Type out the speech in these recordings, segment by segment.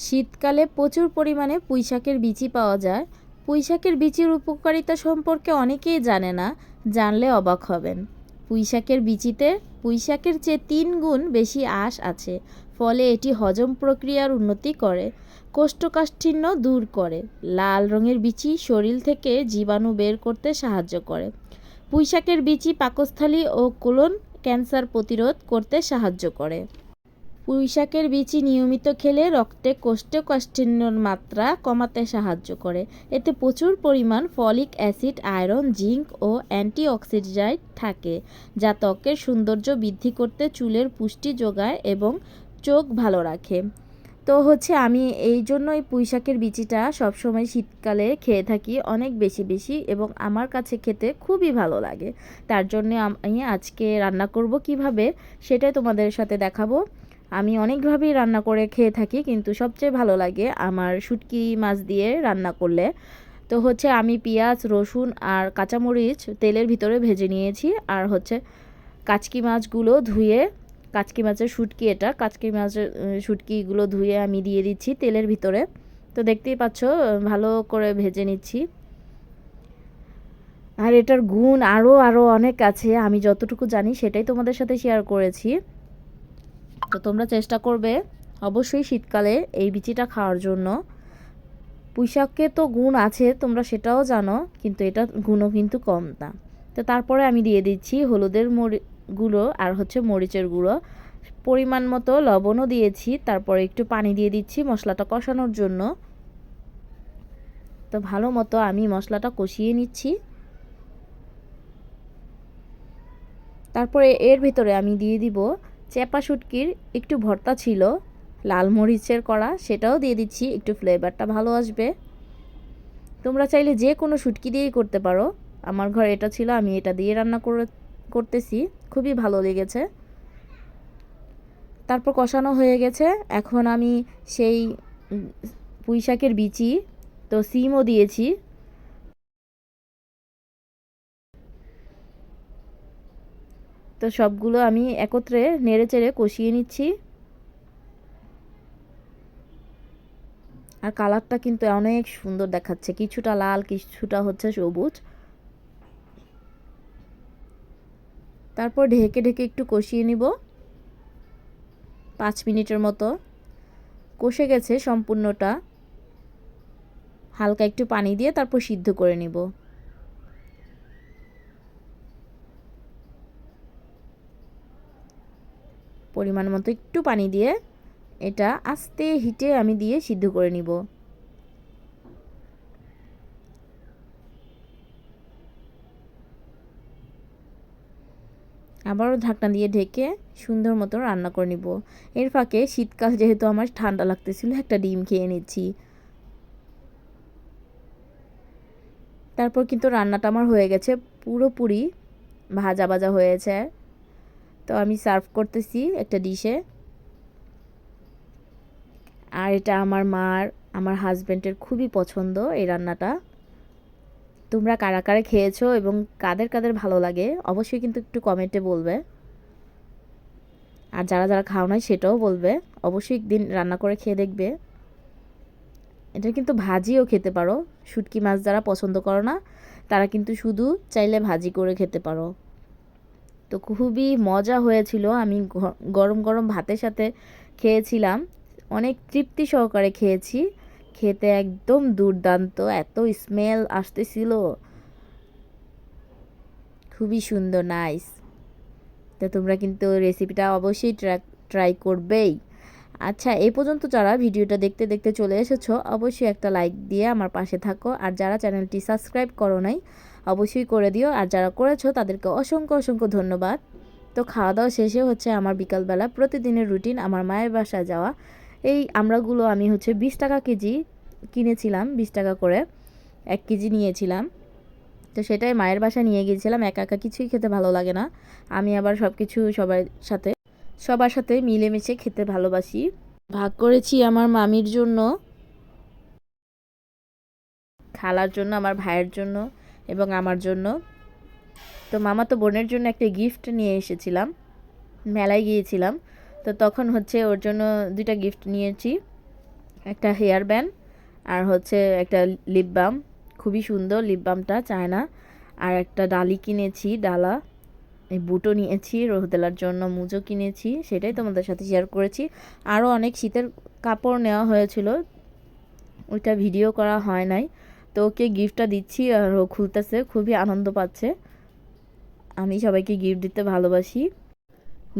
শীতকালে প্রচুর পরিমাণে পুঁইশাকের বিচি পাওয়া যায়। পুঁইশাকের বিচির উপকারিতা সম্পর্কে অনেকেই জানে না, জানলে অবাক হবেন। পুঁইশাকের বিচিতে পুঁইশাকের চেয়ে 3 গুণ বেশি আঁশ আছে, ফলে এটি হজম প্রক্রিয়ার উন্নতি করে, কোষ্ঠকাঠিন্য দূর করে। লাল রঙের বিচি শরীর থেকে জীবাণু বের করতে সাহায্য করে। পুঁইশাকের বিচি পাকস্থলী ও কোলন ক্যান্সার প্রতিরোধ করতে সাহায্য করে। পুঁইশাকের বিচি নিয়মিত খেলে রক্তে কোষ্ঠকাঠিন্যর মাত্রা কমাতে সাহায্য করে। এতে প্রচুর পরিমাণ ফলিক অ্যাসিড, আয়রন, জিঙ্ক ও অ্যান্টিঅক্সিডেন্ট থাকে, যা ত্বকের সৌন্দর্য বৃদ্ধি করতে, চুলের পুষ্টি যোগায় এবং চোখ ভালো রাখে। তো আমি এই জন্যই পুঁইশাকের বিচিটা সবসময় শীতকালে খেয়ে থাকি অনেক বেশি বেশি, এবং আমার কাছে খেতে খুবই ভালো লাগে। তার জন্য আমি আজকে রান্না করব কিভাবে সেটাই তোমাদের সাথে দেখাবো। আমি অনেকভাবেই রান্না করে খেয়ে থাকি, কিন্তু সবচেয়ে ভালো লাগে আমার শুটকি মাছ দিয়ে রান্না করলে। তো আমি পেঁয়াজ, রসুন আর কাঁচামরিচ তেলের ভিতরে ভেজে নিয়েছি। আর কাচকি মাছগুলো ধুয়ে, কাচকি মাছের শুটকি, এটা কাচকি মাছের শুটকিগুলো ধুয়ে আমি দিয়ে দিচ্ছি তেলের ভিতরে। তো দেখতেই পাচ্ছ, ভালো করে ভেজে নিচ্ছি। আর এটার গুণ আরও অনেক আছে, আমি যতটুকু জানি সেটাই তোমাদের সাথে শেয়ার করেছি। তো তোমরা চেষ্টা করবে অবশ্যই শীতকালে এই বিচিটা খাওয়ার জন্য। পুঁইশাকে তো গুণ আছে, তোমরা সেটাও জানো, কিন্তু এটা গুণও কিন্তু কম না। তো তারপরে আমি দিয়ে দিচ্ছি হলুদের গুঁড়ো আর মরিচের গুঁড়ো, পরিমাণ মতো লবণও দিয়েছি। তারপরে একটু পানি দিয়ে দিচ্ছি মশলাটা কষানোর জন্য। তো ভালো মতো আমি মশলাটা কষিয়ে নিচ্ছি। তারপরে এর ভিতরে আমি দিয়ে দিব চেপা শুটকির একটু ভর্তা ছিল, লাল মরিচের করা, সেটাও দিয়ে দিচ্ছি, একটু ফ্লেভারটা ভালো আসবে। তোমরা চাইলে যে কোনো শুটকি দিয়েই করতে পারো, আমার ঘরে এটা ছিল, আমি এটা দিয়ে রান্না করতেছি, খুবই ভালো লেগেছে। তারপর কষানো হয়ে গেছে, এখন আমি সেই পুঁইশাকের বিচি, তো সিমও দিয়েছি। তো সবগুলো আমি একত্রে নেড়ে চেড়ে কষিয়ে নিচ্ছি। আর কালারটা কিন্তু অনেক সুন্দর দেখাচ্ছে, কিছুটা লাল, কিছুটা সবুজ। তারপর ঢেকে ঢেকে একটু কষিয়ে নিব 5 মিনিটের মতো। কষে গেছে সম্পূর্ণটা, হালকা একটু পানি দিয়ে তারপর সিদ্ধ করে নিব। পরিমাণ মতো একটু পানি দিয়ে এটা আস্তে হিটে আমি দিয়ে সিদ্ধ করে নিব। আবারও ঢাকনা দিয়ে ঢেকে সুন্দর মতো রান্না করে নিব। এর ফাঁকে শীতকাল যেহেতু আমার ঠান্ডা লাগতেছিল, একটা ডিম খেয়ে নিচ্ছি। তারপর কিন্তু রান্নাটা আমার হয়ে গেছে, পুরোপুরি ভাজা ভাজা হয়েছে। তো আমি সার্ভ করতেছি একটা ডিশে। আর এটা আমার মার, আমার হাজব্যান্ডের খুবই পছন্দ এই রান্নাটা। তোমরা কারা কারা খেয়েছো এবং কাদের কাদের ভালো লাগে অবশ্যই কিন্তু একটু কমেন্টে বলবে। আর যারা যারা খাও নাই সেটাও বলবে, অবশ্যই একদিন রান্না করে খেয়ে দেখবে। এটা কিন্তু ভাজিও খেতে পারো, শুটকি মাছ যারা পছন্দ করো না তারা কিন্তু শুধু চাইলে ভাজি করে খেতে পারো। তো খুবই মজা হয়েছিল, আমি গরম গরম ভাতের সাথে খেয়েছিলাম, অনেক তৃপ্তি সহকারে খেয়েছি। খেতে একদম দুর্দান্ত, এত স্মেল আসতেছিল, খুবই সুন্দর, নাইস। তো তোমরা কিন্তু রেসিপিটা অবশ্যই ট্রাই করবেই। আচ্ছা, এই পর্যন্ত যারা ভিডিওটা দেখতে দেখতে চলে এসেছো, অবশ্যই একটা লাইক দিয়ে আমার পাশে থাকো। আর যারা চ্যানেলটি সাবস্ক্রাইব করো নাই অবশ্যই করে দিও, আর যারা করেছো তাদেরকে অসংখ্য অসংখ্য ধন্যবাদ। তো খাওয়া দাওয়া শেষে আমার বিকালবেলা প্রতিদিনের রুটিন আমার মায়ের বাসায় যাওয়া। এই আমড়াগুলো আমি 20 টাকা কেজি কিনেছিলাম, 20 টাকা করে 1 কেজি নিয়েছিলাম। তো সেটাই মায়ের বাসায় নিয়ে গিয়েছিলাম, একা একা কিছুই খেতে ভালো লাগে না। আমি আবার সব কিছু সবার সাথে মিলেমিশে খেতে ভালোবাসি। ভাগ করেছি আমার মামির জন্য, খালার জন্য, আমার ভাইয়ের জন্য এবং আমার জন্য। তো মামাতো বোনের জন্য একটা গিফট নিয়ে এসেছিলাম, মেলায় গিয়েছিলাম। তো তখন ওর জন্য 2টা গিফট নিয়েছি, একটা হেয়ার ব্যান্ড, আর হচ্ছে একটা লিপ বাম, খুবই সুন্দর লিপ বামটা, চায়না। আর একটা ডালি কিনেছি, ডালা, এই বুটও নিয়েছি, রোদেলার জন্য মুজো কিনেছি, সেটাই তোমাদের সাথে শেয়ার করেছি। আরও অনেক শীতের কাপড় নেওয়া হয়েছিল, ওইটা ভিডিও করা হয় নাই। তো ওকে গিফটটা দিচ্ছি আর ও খুলতেছে, খুবই আনন্দ পাচ্ছে। আমি সবাইকে গিফট দিতে ভালোবাসি,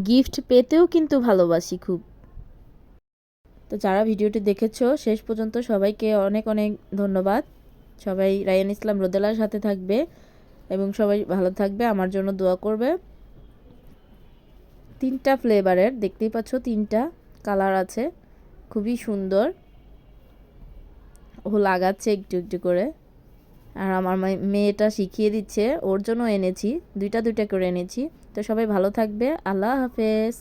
গিফট পেতেও কিন্তু ভালোবাসি খুব। তো যারা ভিডিওটি দেখেছো শেষ পর্যন্ত সবাইকে অনেক অনেক ধন্যবাদ। সবাই রায়ান ইসলাম রোদেলার সাথে থাকবে এবং সবাই ভালো থাকবে, আমার জন্য দোয়া করবে। 3টা ফ্লেভারের, দেখতেই পাচ্ছ 3টা কালার আছে, খুবই সুন্দর। ও লাগাচ্ছে একটু একটু করে, আর আমার মেয়েটা শিখিয়ে দিচ্ছে, ওর জন্য এনেছি, দুইটা দুইটা করে এনেছি। তো সবাই ভালো থাকবে, আল্লাহ হাফেজ।